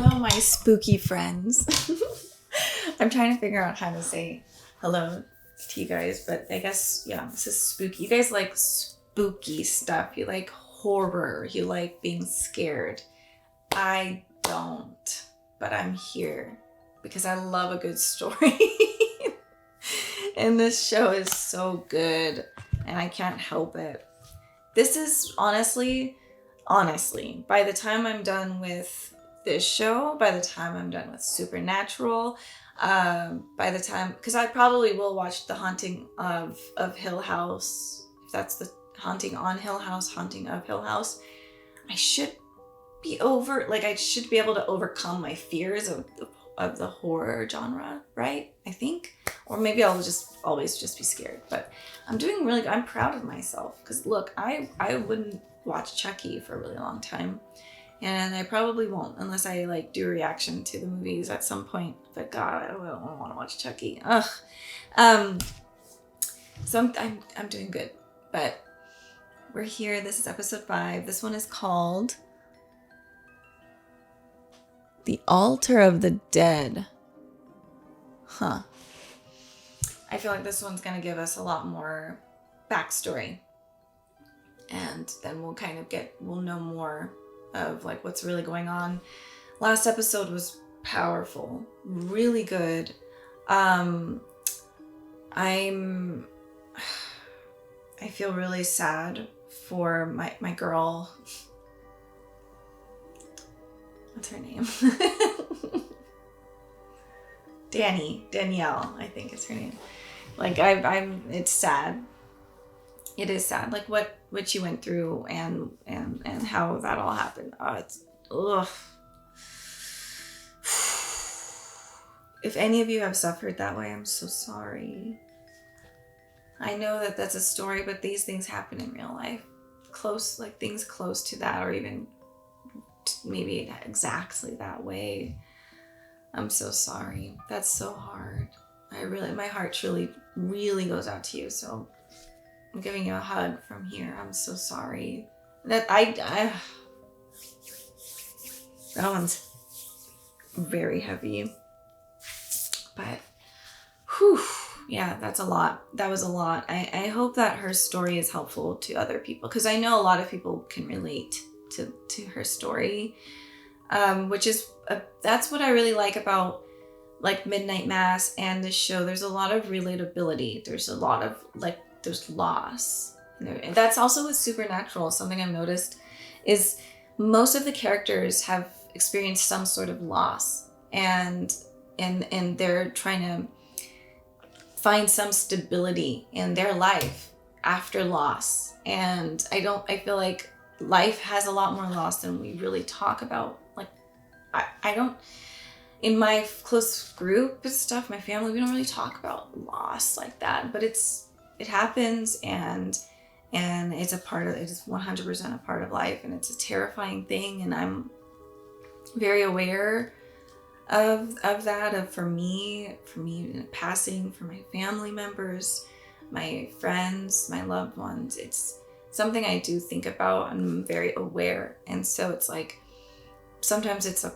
Hello, my spooky friends. I'm trying to figure out how to say hello to you guys, but I guess, yeah, this is spooky. You guys like spooky stuff. You like horror. You like being scared. I don't, but I'm here because I love a good story. And this show is so good, and I can't help it. This is honestly, by the time I'm done with this show, by the time I'm done with Supernatural, by the time, because I probably will watch The Haunting of Hill House, if that's the Haunting on Hill House, Haunting of Hill House. I should be I should be able to overcome my fears of the horror genre, right? I think. Or maybe I'll just always just be scared. But I'm doing really good. I'm proud of myself. Because look, I wouldn't watch Chucky for a really long time. And I probably won't unless I like do a reaction to the movies at some point. But God, I don't want to watch Chucky. Ugh. So I'm doing good. But we're here. This is episode 5. This one is called The Altar of the Dead. Huh. I feel like this one's going to give us a lot more backstory. And then we'll know more of like what's really going on. Last episode was powerful, really good. I feel really sad for my girl. What's her name? Danielle, I think is her name. Like it's sad. It is sad, like what she went through and how that all happened. It's ugh. If any of you have suffered that way, I'm so sorry. I know that that's a story, but these things happen in real life. Things close to that, or even maybe exactly that way. I'm so sorry. That's so hard. My heart truly, really goes out to you. So I'm giving you a hug from here. I'm so sorry. That one's very heavy. But, whew, yeah, that's a lot. That was a lot. I hope that her story is helpful to other people, because I know a lot of people can relate to her story, which is, that's what I really like about like Midnight Mass and this show. There's a lot of relatability. There's a lot of there's loss. And that's also with Supernatural. Something I've noticed is most of the characters have experienced some sort of loss, and they're trying to find some stability in their life after loss. And I feel like life has a lot more loss than we really talk about. Like I don't, in my close group and stuff, my family, we don't really talk about loss like that, but it happens, and it's a part of, it is 100% a part of life, and it's a terrifying thing. And I'm very aware of that, for me passing, for my family members, my friends, my loved ones. It's something I do think about, and I'm very aware. And so it's like, sometimes it's a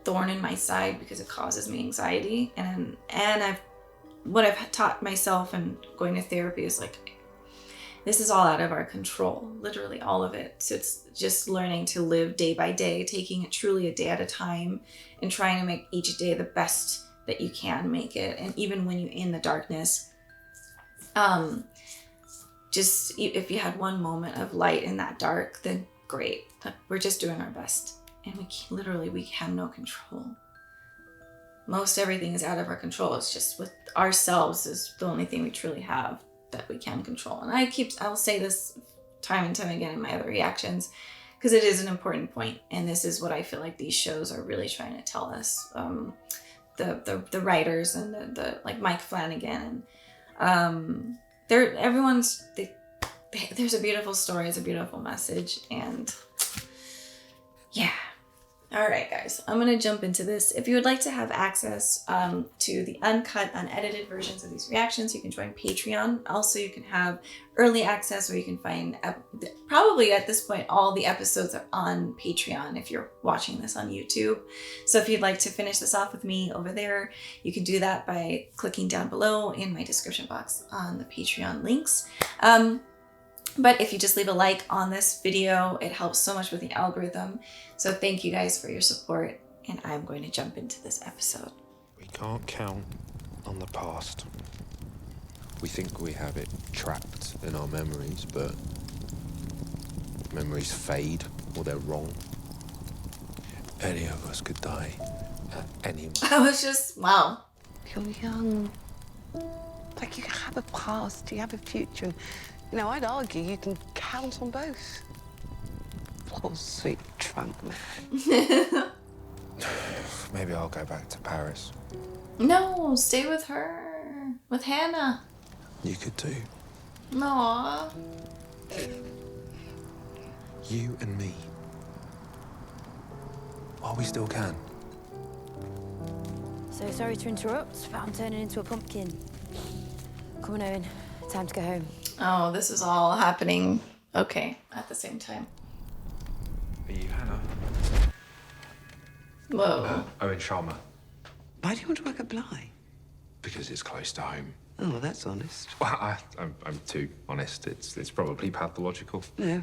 thorn in my side because it causes me anxiety. And what I've taught myself and going to therapy is like, this is all out of our control, literally all of it. So it's just learning to live day by day, taking it truly a day at a time, and trying to make each day the best that you can make it. And even when you're in the darkness, just if you had one moment of light in that dark, then great. We're just doing our best. And we have no control. Most everything is out of our control. It's just with ourselves is the only thing we truly have that we can control. And I'll say this time and time again in my other reactions, because it is an important point. And this is what I feel like these shows are really trying to tell us. The writers and the like Mike Flanagan, and there's a beautiful story, it's a beautiful message. And yeah, All right, guys, I'm going to jump into this. If you would like to have access to the uncut, unedited versions of these reactions, you can join Patreon. Also, you can have early access where you can find, probably at this point, all the episodes are on Patreon if you're watching this on YouTube. So if you'd like to finish this off with me over there, you can do that by clicking down below in my description box on the Patreon links. But if you just leave a like on this video, it helps so much with the algorithm. So thank you guys for your support, and I'm going to jump into this episode. We can't count on the past. We think we have it trapped in our memories, but memories fade or they're wrong. Any of us could die at any moment. I was just, wow. You're young. Like, you have a past, you have a future. You know, I'd argue you can count on both. Poor sweet trunk man. Maybe I'll go back to Paris. No, stay with her. With Hannah. You could too. Aww. You and me. While we still can. So sorry to interrupt, but I'm turning into a pumpkin. Come on, Owen. Time to go home. Oh, this is all happening, okay, at the same time. Are you Hannah? Whoa. Owen Sharma. Why do you want to work at Bly? Because it's close to home. Oh, well, that's honest. Well, I'm too honest. It's probably pathological. No,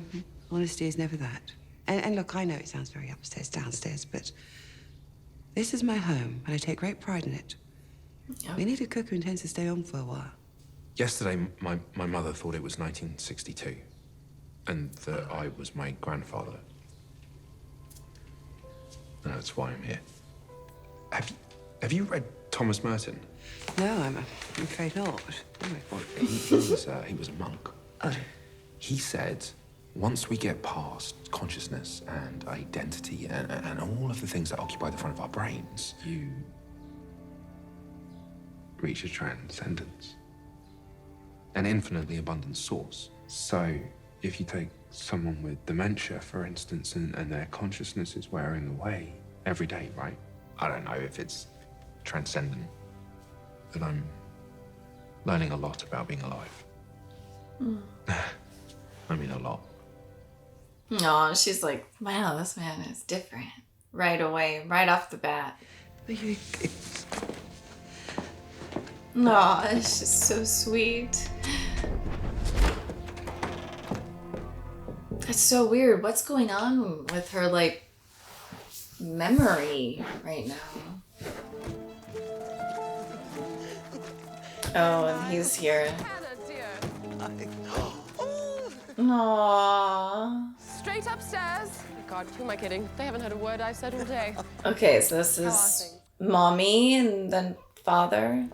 honesty is never that. And look, I know it sounds very upstairs, downstairs, but this is my home, and I take great pride in it. Yep. We need a cook who intends to stay on for a while. Yesterday, my mother thought it was 1962, and that I was my grandfather. And that's why I'm here. Have you read Thomas Merton? No, I'm afraid not. Well, he was a monk. Oh. He said, once we get past consciousness and identity and all of the things that occupy the front of our brains, you reach a transcendence. An infinitely abundant source. So, if you take someone with dementia, for instance, and their consciousness is wearing away every day, right? I don't know if it's transcendent, but I'm learning a lot about being alive. I mean, a lot. No, she's like, wow, this man is different. Right away, right off the bat. Aw, it's just so sweet. It's so weird. What's going on with her, like, memory right now? Oh, and he's here. Aww. Straight upstairs. God, who am I kidding? They haven't heard a word I've said all day. Okay, so this is mommy and then father.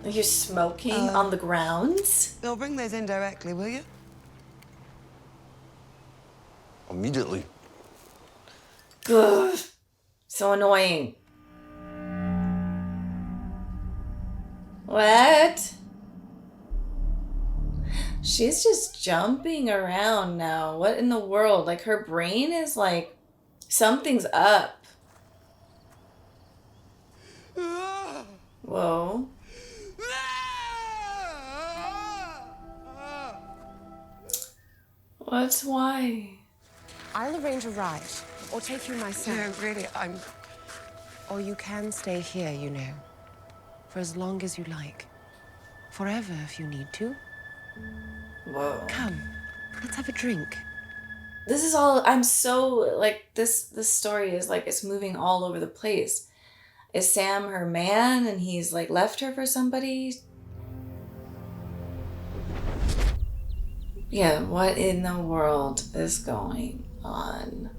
You're smoking on the grounds? You'll bring those in directly, will you? Immediately. Ugh. So annoying. What? She's just jumping around now. What in the world? Like, her brain is like, something's up. Whoa. What's why? I'll arrange a ride, or take you myself. No, really, Or you can stay here, you know, for as long as you like. Forever, if you need to. Whoa. Come, let's have a drink. This is all, I'm so, like, this story is like, it's moving all over the place. Is Sam her man and he's like left her for somebody? Yeah, what in the world is going on?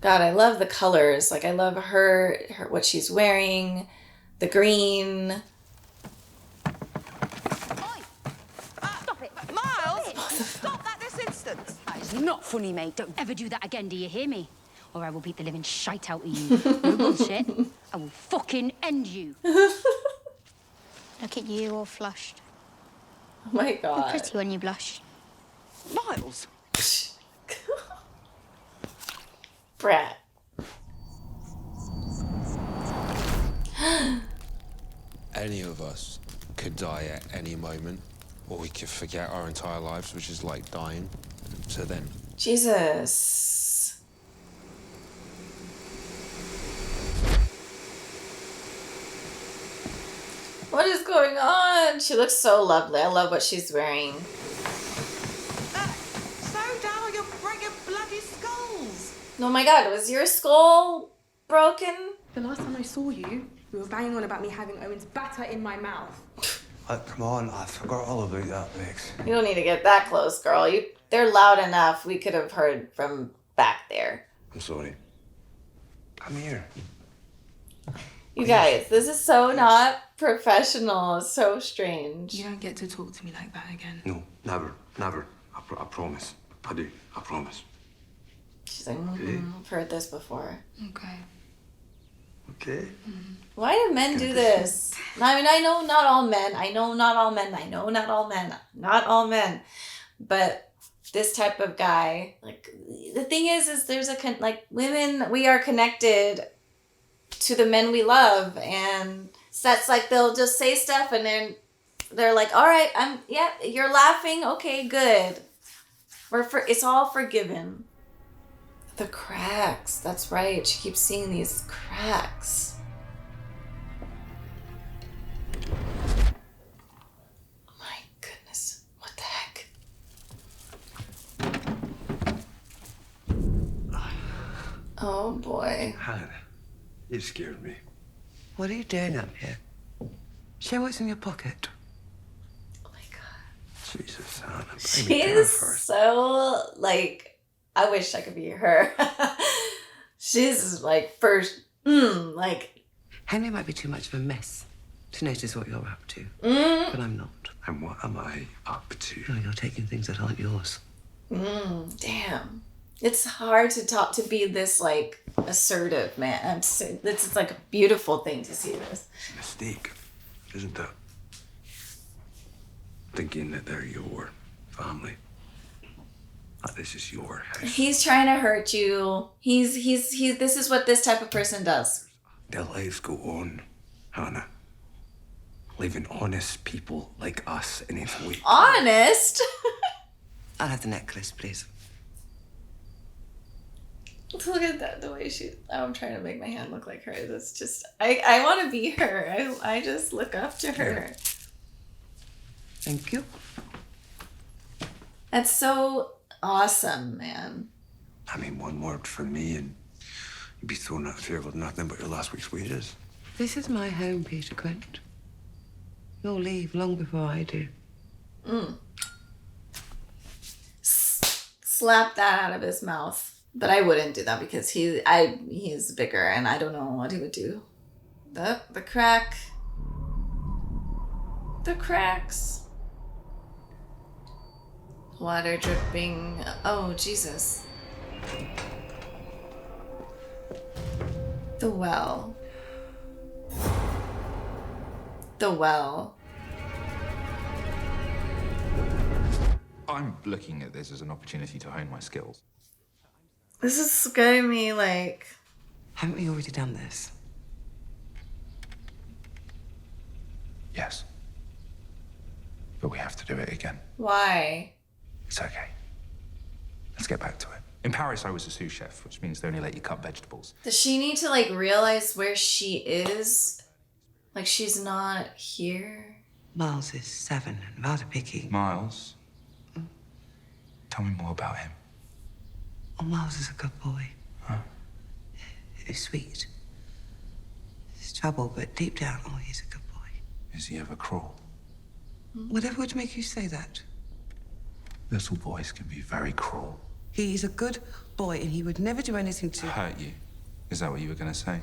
God, I love the colors. Like, I love her what she's wearing, the green. Stop it. Miles! Stop that this instant! That is not funny, mate. Don't ever do that again, do you hear me? Or I will beat the living shite out of you. No bullshit. I will fucking end you. Look at you, all flushed. Oh my You're God. pretty when you blush. Miles! Brat. Any of us could die at any moment, or we could forget our entire lives, which is like dying. So then, Jesus. What is going on? She looks so lovely. I love what she's wearing. Slow down, you're breaking bloody skulls. Oh my god, was your skull broken? The last time I saw you, you were banging on about me having Owen's batter in my mouth. Come on, I forgot all about that, Bex. You don't need to get that close, girl. They're loud enough. We could have heard from back there. I'm sorry. Come here. You guys, this is so not professional. It's so strange. You don't get to talk to me like that again. No, never, never. I promise. I do. I promise. She's like, I've heard this before. Okay. Okay. Why do men do this? I mean, I know not all men. Not all men. But this type of guy, like, the thing is there's like, women, we are connected to the men we love. And that's like, they'll just say stuff and then they're like, all right, you're laughing. Okay, good. It's all forgiven. The cracks. That's right. She keeps seeing these cracks. My goodness. What the heck? Oh boy. Hannah, you scared me. What are you doing up here? Show what's in your pocket. Oh my god. Jesus, Hannah. bring She me down is first. so, like, I wish I could be her. She's like, like. Henry might be too much of a mess to notice what you're up to. But I'm not. And what am I up to? No, you're taking things that aren't yours. Damn. It's hard to be this, like, assertive, man. It's like a beautiful thing to see this. It's a mistake, isn't it? Thinking that they're your family. That this is your house. He's trying to hurt you. He's this is what this type of person does. Their lives go on, Hannah. Leaving honest people like us in its wake. Honest? I'll have the necklace, please. Look at that, the way I'm trying to make my hand look like her. That's just, I want to be her. I just look up to her. Thank you. That's so awesome, man. I mean, one word from me and you'd be thrown out of here with nothing but your last week's wages. This is my home, Peter Quint. You'll leave long before I do. Slap that out of his mouth. But I wouldn't do that because he's bigger and I don't know what he would do. The crack. The cracks. Water dripping. Oh, Jesus. The well. The well. I'm looking at this as an opportunity to hone my skills. This is scaring me, like... Haven't we already done this? Yes. But we have to do it again. Why? It's okay. Let's get back to it. In Paris, I was a sous chef, which means they only let you cut vegetables. Does she need to, like, realize where she is? Like, she's not here? Miles is 7 and rather picky. Miles? Tell me more about him. Oh, Miles is a good boy. Huh? He's sweet. He's trouble, but deep down, oh, he's a good boy. Is he ever cruel? Whatever would make you say that? Little boys can be very cruel. He's a good boy, and he would never do anything to... Hurt you? Is that what you were going to say?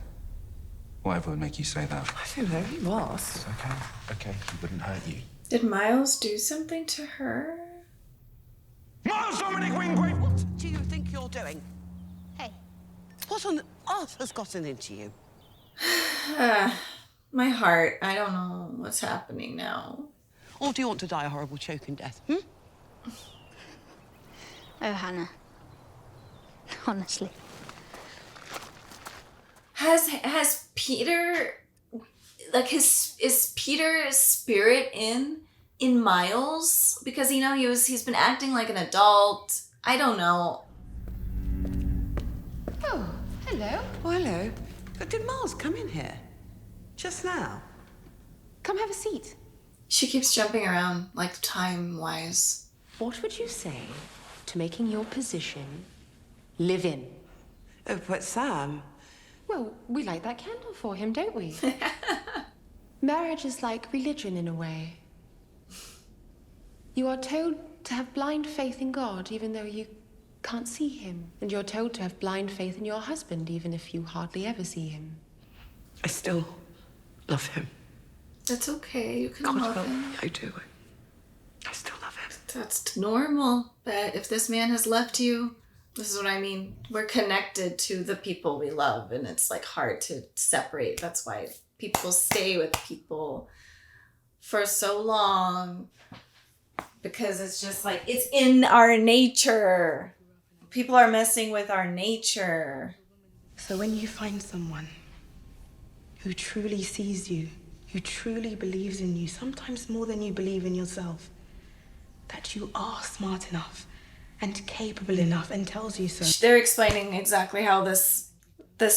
Whatever would make you say that? I don't know, he was. It's okay. Okay, he wouldn't hurt you. Did Miles do something to her? Miles Dominic Wingate! What do you think you're doing? Hey. What on earth has gotten into you? My heart. I don't know what's happening now. Or do you want to die a horrible choking death, Oh, Hannah. Honestly. Has Peter, like, is Peter's spirit in Miles? Because, you know, he's been acting like an adult. I don't know. Oh, hello. Oh, hello. But did Miles come in here? Just now? Come have a seat. She keeps jumping around, like, time-wise. What would you say to making your position live in? Oh, but Sam... Well, we light that candle for him, don't we? Marriage is like religion in a way. You are told to have blind faith in God, even though you can't see him. And you're told to have blind faith in your husband, even if you hardly ever see him. I still love him. That's okay. You can God love help him. me, I do. I still love him. That's normal. But if this man has left you, this is what I mean. We're connected to the people we love, and it's like hard to separate. That's why people stay with people for so long, because it's just like, it's in our nature. People are messing with our nature. So when you find someone who truly sees you, who truly believes in you, sometimes more than you believe in yourself, that you are smart enough and capable enough, and tells you so. They're explaining exactly how this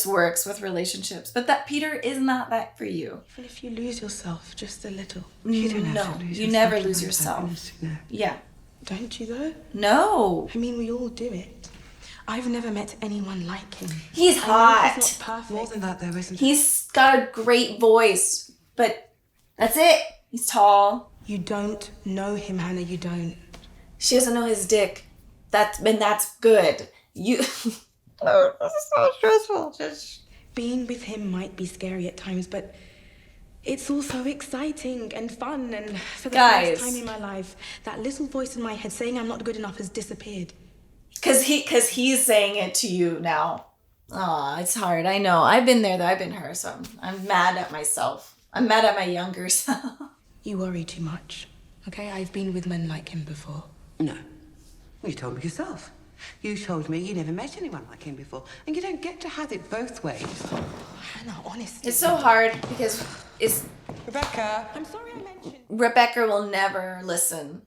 works with relationships, but that Peter is not that for you. Even if you lose yourself just a little, you don't have to lose you yourself. never lose yourself. No. Yeah. Don't you though? No. I mean, we all do it. I've never met anyone like him. He's I know hot. he's not perfect. More than that, though, isn't he? He's got a great voice, but that's it. He's tall. You don't know him, Hannah. You don't. She doesn't know his dick. That's good. You. Oh, this is so stressful. Just being with him might be scary at times, but it's also exciting and fun. And for the first time in my life, that little voice in my head saying I'm not good enough has disappeared. Cause he's saying it to you now. Aw, it's hard. I know. I've been there though. I've been her, so I'm mad at myself. I'm mad at my younger self. You worry too much. Okay, I've been with men like him before. No. You told me yourself. You told me you never met anyone like him before, and you don't get to have it both ways. Hannah, honestly. It's so hard because it's... Rebecca. I'm sorry I mentioned... Rebecca will never listen.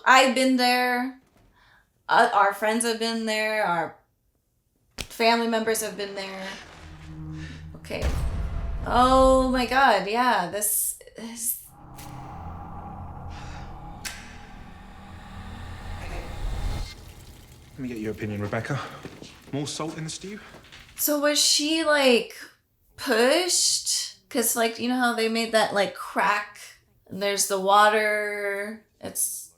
I've been there. Our friends have been there. Our family members have been there. Okay. Oh my God, yeah, this is... Let me get your opinion, Rebecca. More salt in the stew? So was she, like, pushed? Because, like, you know how they made that, like, crack? And there's the water. It's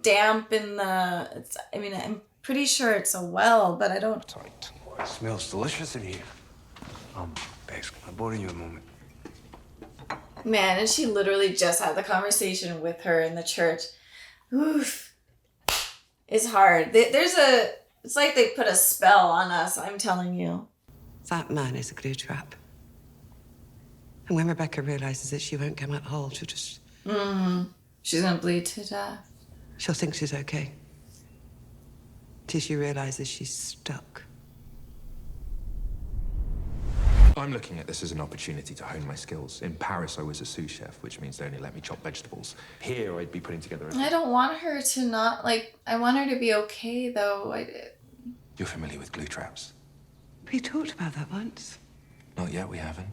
damp in the... I mean, I'm pretty sure it's a well, but I don't... Tight. It smells delicious in here. Bex, can I borrow you a moment? Man, and she literally just had the conversation with her in the church. Oof. It's hard. It's like they put a spell on us, I'm telling you. That man is a glue trap. And when Rebecca realizes that she won't come out whole, she'll just... She's gonna bleed to death. She'll think she's okay. Till she realizes she's stuck. I'm looking at this as an opportunity to hone my skills. In Paris, I was a sous chef, which means they only let me chop vegetables. Here, I'd be putting together a... I don't want her to not, like... I want her to be okay, though. You're familiar with glue traps? We talked about that once. Not yet, we haven't.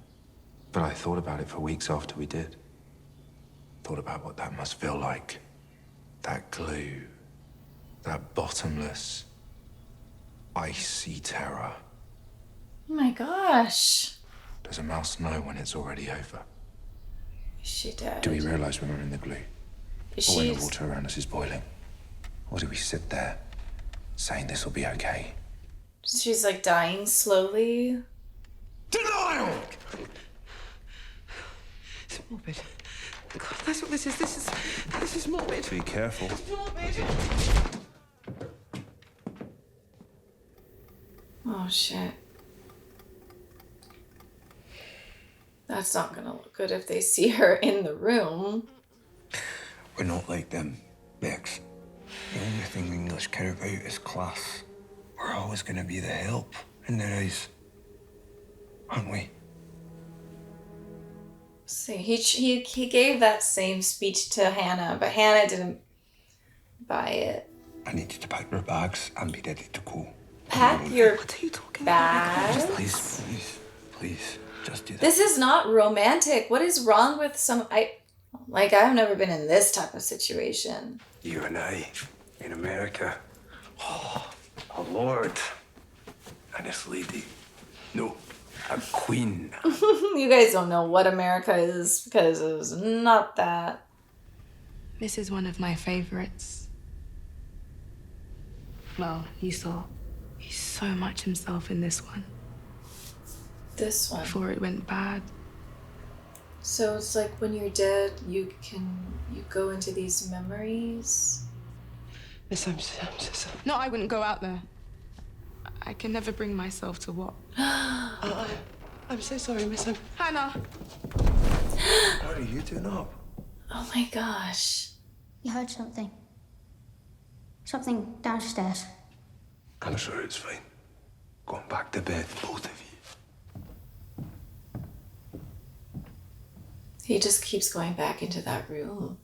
But I thought about it for weeks after we did. Thought about what that must feel like. That glue. That bottomless, icy terror. Oh my gosh. Does a mouse know when it's already over? Is she dead? Do we realise when we're in the glue? Is Or when she... the water around us is boiling? Or do we sit there, saying this will be okay? She's, like, dying slowly. Denial! It's morbid. God, that's what this is. This is morbid. Be careful. It's morbid. Oh, shit. That's not gonna look good if they see her in the room. We're not like them, Bex. The only thing the English care about is class. We're always gonna be the help in their eyes. aren't we? See, he gave that same speech to Hannah, but Hannah didn't buy it. I need you to pack your bags and be ready to go. Pack your What are you talking bags? about? Please, just do that. This is not romantic. What is wrong with I've never been in this type of situation. You and I in America. Oh, a lord. And this lady. No, a queen. You guys don't know what America is because it was not that. This is one of my favorites. Well, he's so much himself in this one. This one. Before it went bad. So it's like when you're dead, you go into these memories. Miss, I'm so sorry. No, I wouldn't go out there. I can never bring myself to what? I'm so sorry, Miss. Hannah! What are you doing up? Oh my gosh. You heard something. Something downstairs. I'm sure it's fine. Going back to bed, both of you. He just keeps going back into that room.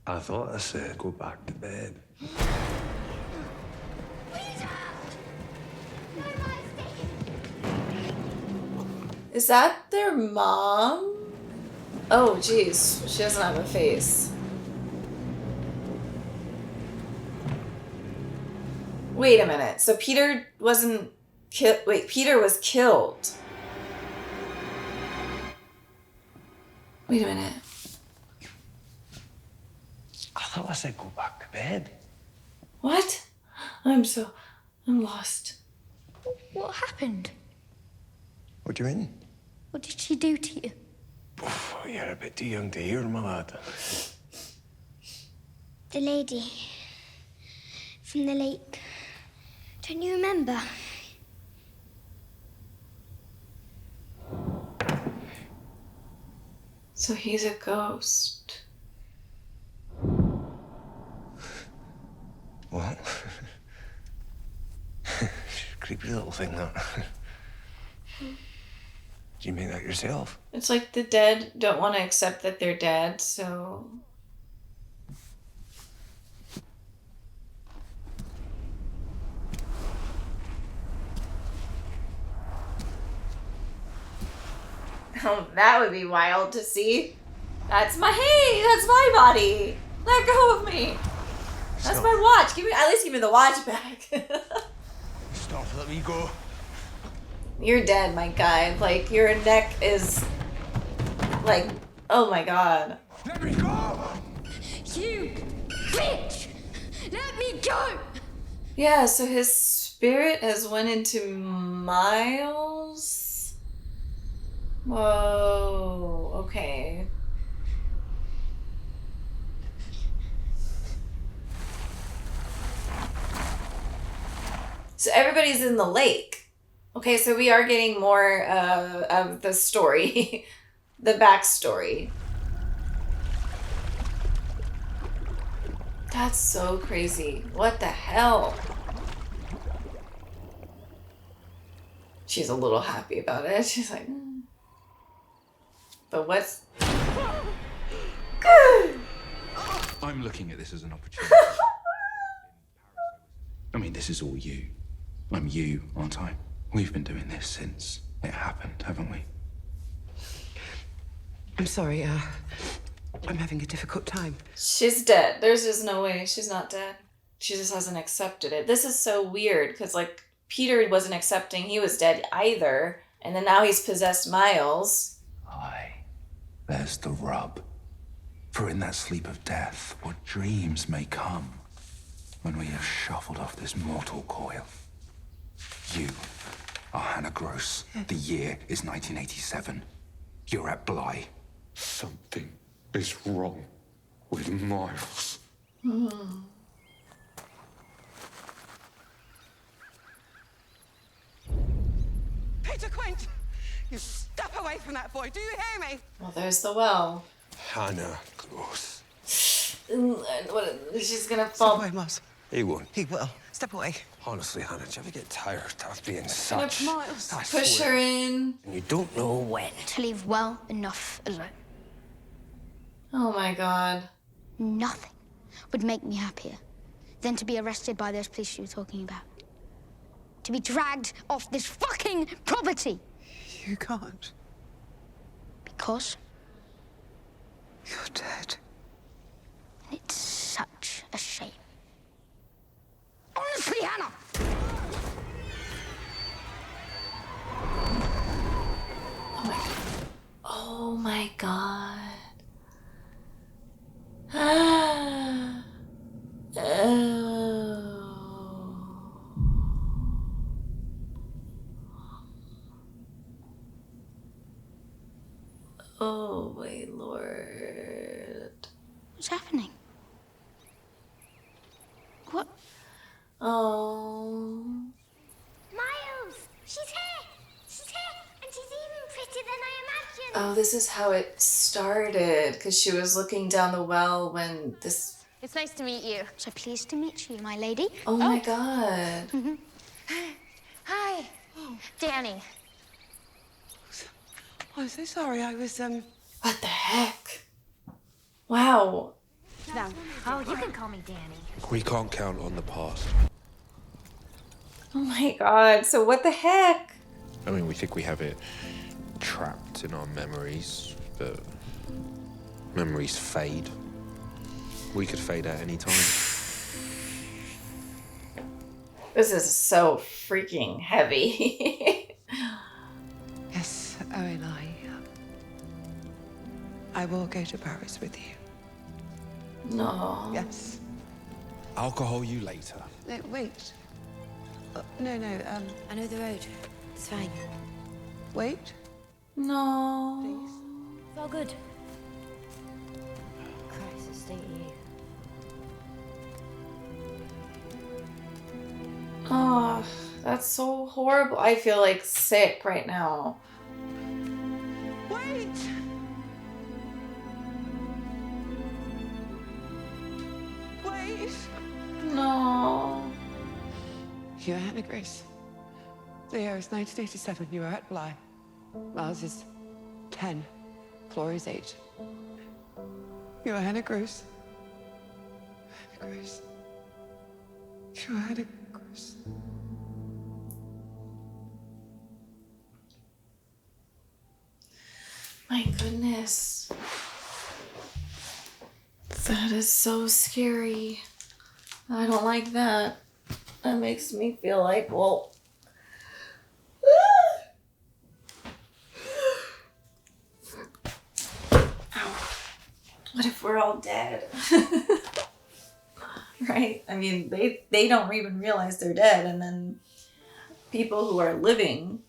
I thought I said go back to bed. Is that their mom? Oh, jeez. She doesn't have a face. Wait a minute. So Peter wasn't killed. Wait, Peter was killed. Wait a minute. I thought I said go back to bed. What? I'm lost. What happened? What do you mean? What did she do to you? Oh, you're a bit too young to hear, my lad. The lady from the lake. Don't you remember? So he's a ghost. What? Creepy little thing, that. Do you make that yourself? It's like the dead don't want to accept that they're dead, so... Oh, that would be wild to see. That's my body. Let go of me. That's my watch. At least give me the watch back. Stop, let me go. You're dead, my guy. Like, your neck is like, oh my god. Let me go! You bitch! Let me go! Yeah, so his spirit has went into Miles. Whoa, okay. So everybody's in the lake. Okay, so we are getting more of the story, the backstory. That's so crazy. What the hell? She's a little happy about it. She's like, But what's... I'm looking at this as an opportunity. I mean, this is all you. I'm you, aren't I? We've been doing this since it happened, haven't we? I'm sorry, I'm having a difficult time. She's dead. There's just no way. She's not dead. She just hasn't accepted it. This is so weird, because, like, Peter wasn't accepting he was dead either, and then now he's possessed Miles. Aye. There's the rub. For in that sleep of death, what dreams may come when we have shuffled off this mortal coil. You are Hannah Gross. The year is 1987. You're at Bly. Something is wrong with Miles. Peter Quint! You step away from that boy, do you hear me? Well, there's the well. Hannah Gross. And what, she's gonna fall. Away, Moss. He won't. He will. Step away. Honestly, Hannah, do you ever get tired of being such? Miles. I Push swear. her in. And you don't know when. To leave well enough alone. Oh my god. Nothing would make me happier than to be arrested by those police you were talking about. To be dragged off this fucking property. You can't. Because You're dead. it's such a shame. Honestly, Hannah! Oh my god. Oh my lord. What's happening? What? Oh. Miles! She's here! She's here! And she's even prettier than I imagined! Oh, this is how it started. Because she was looking down the well when this... It's nice to meet you. So pleased to meet you, my lady. Oh my god. Hi. Danny. I'm so sorry. I was, What the heck? Wow. No. Oh, you can call me Danny. We can't count on the past. Oh my god. So what the heck? I mean, we think we have it trapped in our memories, but memories fade. We could fade at any time. This is so freaking heavy. Yes, Owen, I will go to Paris with you. No. Yes. Alcohol you later. No, wait. No, I know the road. It's fine. wait. No. It's all good. Christ, the state of you. Oh, that's so horrible. I feel like sick right now. Wait! Wait! No. You're Hannah Grace. The year is 1987. You are at Bly. Miles is 10. Flora is 8. You are Hannah Grace. Hannah Grace. You are Hannah Grace. My goodness. That is so scary. I don't like that. That makes me feel like, well... Ow. What if we're all dead? Right? I mean, they don't even realize they're dead, and then people who are living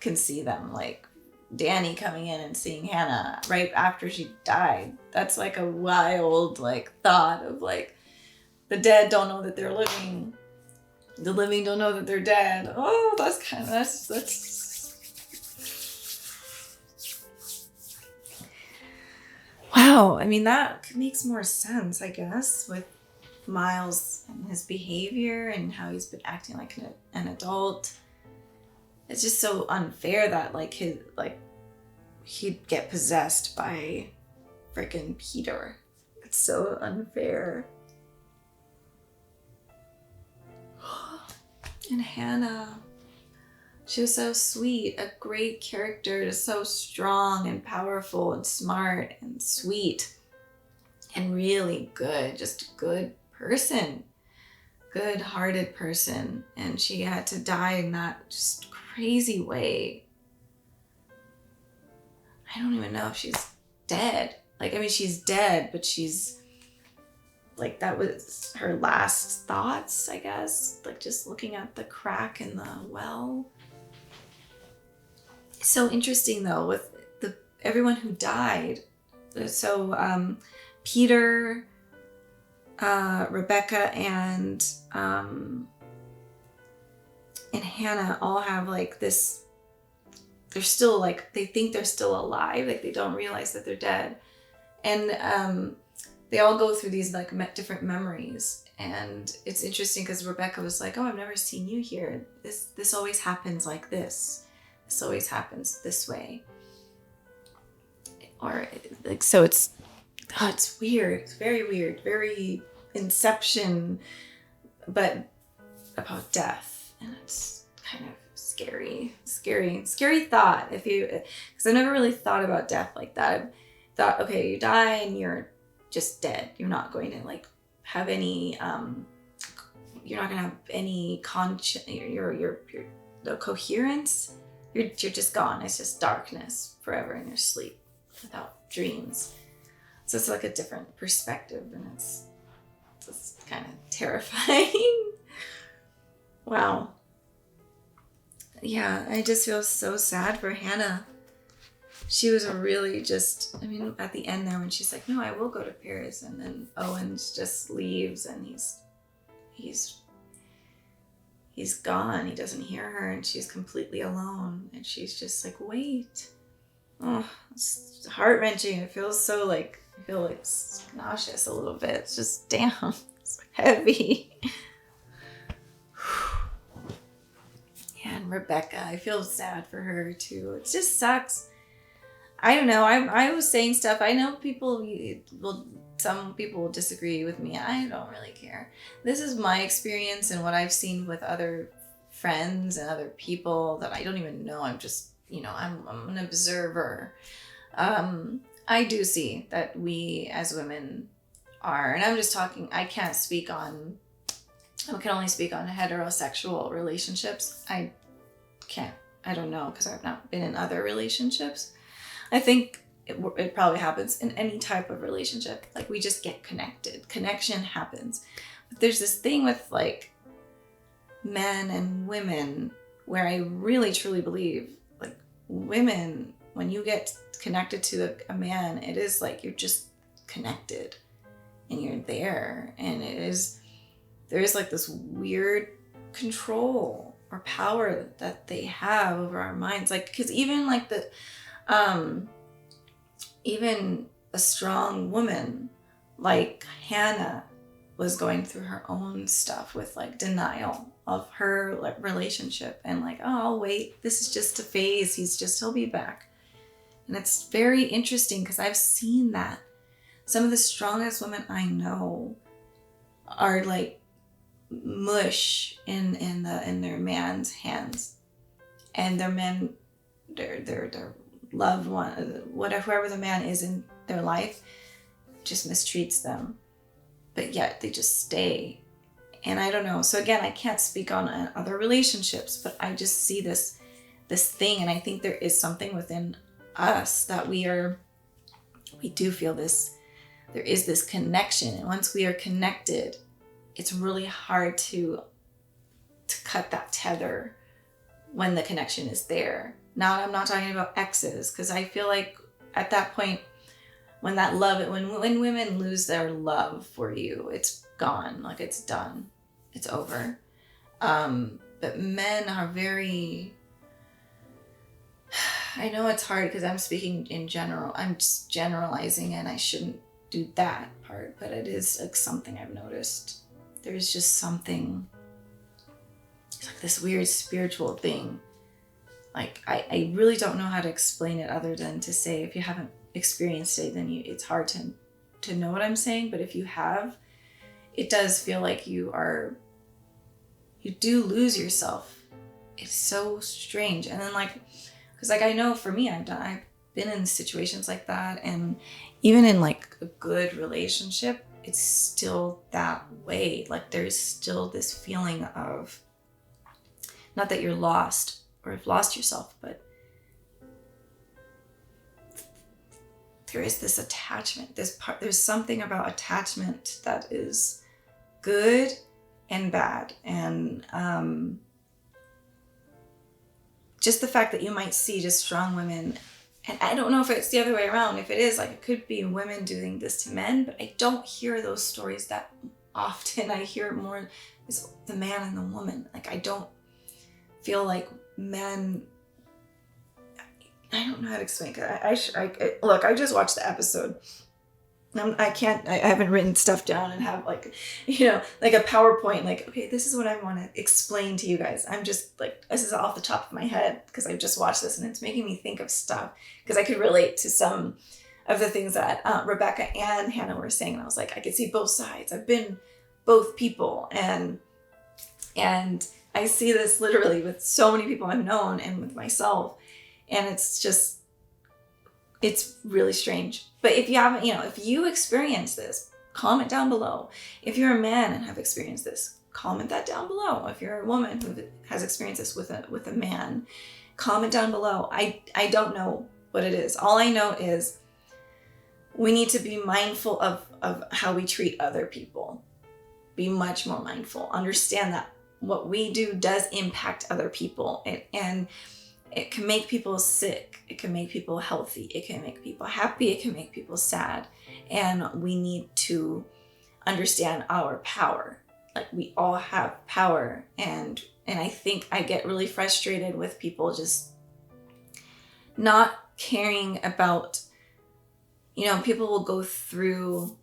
can see them, like Danny coming in and seeing Hannah right after she died. That's like a wild like thought of like the dead don't know that they're living, the living don't know that they're dead. Oh, that's kind of that's wow. I mean, that makes more sense, I guess, with Miles and his behavior and how he's been acting like an adult. It's just so unfair that like he'd get possessed by freaking Peter. It's so unfair. And Hannah, she was so sweet, a great character, just so strong and powerful and smart and sweet and really good, just a good person, good-hearted person. And she had to die in that just crazy way. I don't even know if she's dead. Like, I mean, she's dead, but she's like, that was her last thoughts, I guess. Like, just looking at the crack in the well. It's so interesting, though, with everyone who died. So, Peter, Rebecca, and Hannah all have, like, this... They're still, like, they think they're still alive. Like, they don't realize that they're dead. And they all go through these like different memories. And it's interesting because Rebecca was like, oh, I've never seen you here. This always happens like this. This always happens this way. Or like, so it's weird. It's very weird. Very Inception, but about death. And it's kind of scary thought. Because I never really thought about death like that. I thought, okay, you die and you're just dead. You're not going to like have any, you're not going to have any the coherence. You're just gone. It's just darkness forever in your sleep without dreams. So it's like a different perspective, and it's kind of terrifying. Wow. Yeah, I just feel so sad for Hannah. She was really just, I mean, at the end there when she's like, no, I will go to Paris, and then Owens just leaves and he's gone. He doesn't hear her, and she's completely alone, and she's just like, wait. Oh, it's heart-wrenching. It feels so like, I feel like nauseous a little bit. It's just, damn, it's heavy. Yeah, and Rebecca, I feel sad for her too. It just sucks. I don't know. I was saying stuff. I know some people will disagree with me. I don't really care. This is my experience and what I've seen with other friends and other people that I don't even know. I'm just, I'm an observer. I do see that we as women are, and I'm just talking, I can only speak on heterosexual relationships. I don't know, because I've not been in other relationships. I think it probably happens in any type of relationship. Like, we just get connected. Connection happens. But there's this thing with like men and women where I really truly believe, like, women, when you get connected to a man, it is like you're just connected and you're there, and there is like this weird control or power that they have over our minds. Like, because even like even a strong woman like Hannah was going through her own stuff with like denial of her like relationship, and like, oh, I'll wait, this is just a phase, he'll be back. And it's very interesting because I've seen that some of the strongest women I know are like mush in their man's hands, and their men, their loved one, whoever the man is in their life, just mistreats them, but yet they just stay. And I don't know. So again, I can't speak on other relationships, but I just see this thing, and I think there is something within us that we do feel this. There is this connection, and once we are connected, it's really hard to cut that tether when the connection is there. Now, I'm not talking about exes, because I feel like at that point, when women lose their love for you, it's gone, like it's done, it's over. But men are very, I know it's hard because I'm speaking in general, I'm just generalizing, and I shouldn't do that part, but it is like something I've noticed. There's just something, it's like this weird spiritual thing. Like, I really don't know how to explain it other than to say, if you haven't experienced it, then it's hard to know what I'm saying. But if you have, it does feel like you do lose yourself. It's so strange. And then like, because like I know for me, I've been in situations like that, and even in like a good relationship, it's still that way. Like, there's still this feeling of, not that you're lost or have lost yourself, but there is this attachment, there's something about attachment that is good and bad. And just the fact that you might see just strong women, and I don't know if it's the other way around. If it is, like, it could be women doing this to men, but I don't hear those stories that often. I hear more is the man and the woman. Like, I don't feel like men, I don't know how to explain it. Look, I just watched the episode I haven't written stuff down and have like, you know, like a PowerPoint, like, okay, this is what I want to explain to you guys. I'm just like, this is off the top of my head because I've just watched this and it's making me think of stuff because I could relate to some of the things that Rebecca and Hannah were saying. And I was like, I could see both sides. I've been both people, and I see this literally with so many people I've known and with myself. And it's really strange. But if you haven't, you know, if you experience this, comment down below. If you're a man and have experienced this, comment that down below. If you're a woman who has experienced this with a man, comment down below. I don't know what it is. All I know is we need to be mindful of how we treat other people. Be much more mindful. Understand that what we do does impact other people, and it can make people sick. It can make people healthy. It can make people happy. It can make people sad. And we need to understand our power. Like, we all have power. And I think I get really frustrated with people just not caring about, you know, people will go through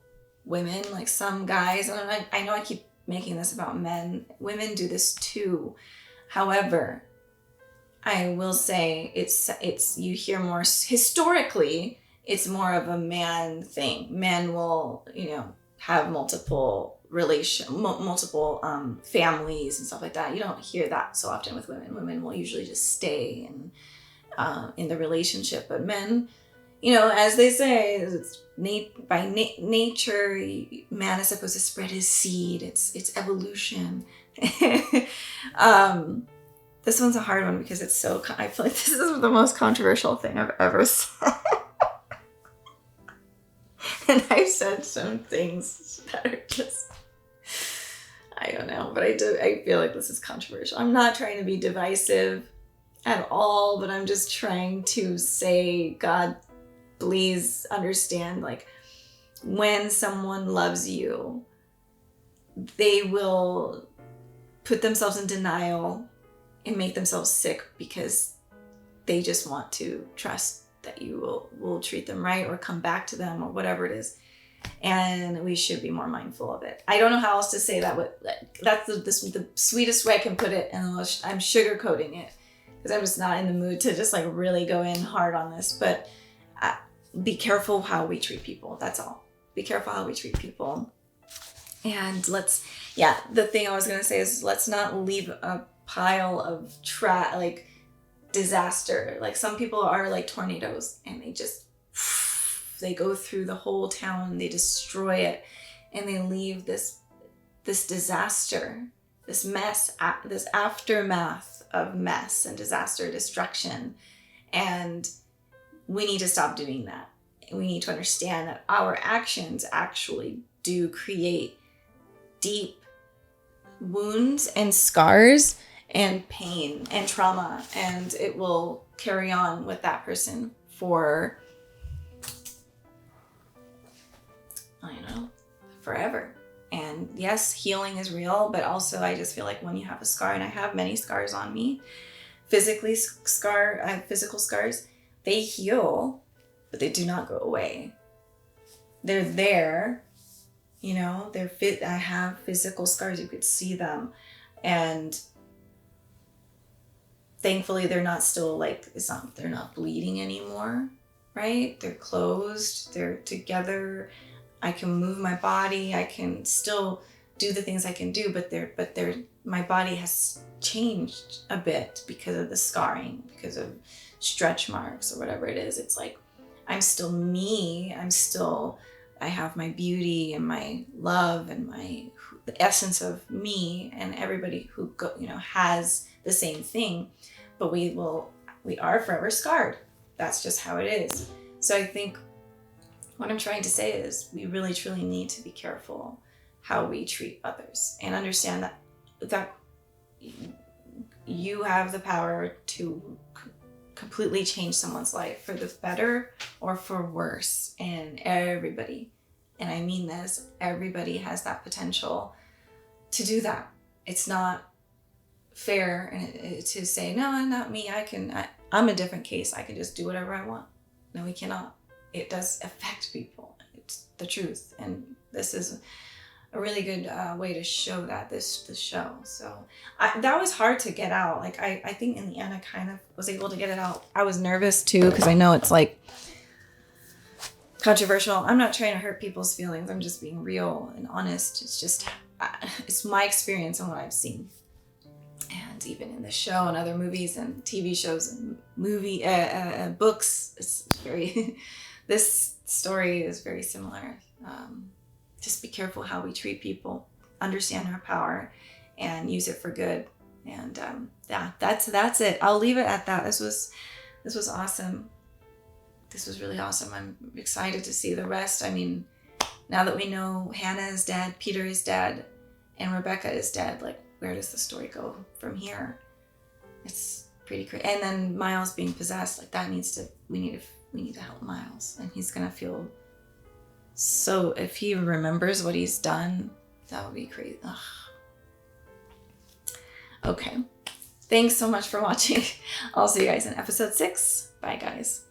women, like some guys, and I know I keep making this about men. Women do this too. However, I will say it's you hear more historically, it's more of a man thing. Men will, you know, have multiple families and stuff like that. You don't hear that so often with women. Women will usually just stay in the relationship, but men, you know, as they say, it's by nature, man is supposed to spread his seed. It's evolution. This one's a hard one because it's so, I feel like this is the most controversial thing I've ever said. And I've said some things that are just, I don't know, but I feel like this is controversial. I'm not trying to be divisive at all, but I'm just trying to say, God, please understand, like, when someone loves you, they will put themselves in denial and make themselves sick because they just want to trust that you will treat them right or come back to them or whatever it is. And we should be more mindful of it. I don't know how else to say that. That's the sweetest way I can put it, and I'm sugarcoating it because I'm just not in the mood to just like really go in hard on this. But be careful how we treat people. That's all. Be careful how we treat people. And the thing I was going to say is let's not leave a pile of like disaster. Like, some people are like tornadoes and they go through the whole town, they destroy it, and they leave this disaster, this mess, this aftermath of mess and disaster, destruction. And we need to stop doing that. We need to understand that our actions actually do create deep wounds and scars and pain and trauma, and it will carry on with that person for, I don't know, forever. And yes, healing is real, but also I just feel like when you have a scar, and I have many scars on me, I have physical scars, they heal, but they do not go away. They're there, you know, I have physical scars, you could see them. And thankfully they're not still like, they're not bleeding anymore, right? They're closed, they're together. I can move my body, I can still do the things I can do, but my body has changed a bit because of the scarring, because of stretch marks or whatever it is. It's like, I'm still me, I have my beauty and my love and the essence of me, and everybody who has the same thing, but we are forever scarred. That's just how it is. So I think what I'm trying to say is we really truly need to be careful how we treat others and understand that you have the power to completely change someone's life for the better or for worse. And everybody, and I mean this, everybody has that potential to do that. It's not fair to say, no, not me. I'm a different case. I can just do whatever I want. No, we cannot. It does affect people. it's the truth. And this is a really good way to show that, this show. So that was hard to get out. Like, I think in the end I kind of was able to get it out. I was nervous too, because I know it's like controversial. I'm not trying to hurt people's feelings. I'm just being real and honest. It's just, it's my experience and what I've seen. And even in this show and other movies and TV shows and books, it's very, this story is very similar. Just be careful how we treat people, understand our power, and use it for good. And yeah, that's it. I'll leave it at that. This was awesome. This was really awesome. I'm excited to see the rest. I mean, now that we know Hannah is dead, Peter is dead, and Rebecca is dead, like, where does the story go from here? It's pretty crazy. And then Miles being possessed, like, that needs to, we need to help Miles, and he's gonna feel. So if he remembers what he's done, that would be crazy. Ugh. Okay. Thanks so much for watching. I'll see you guys in episode 6. Bye, guys.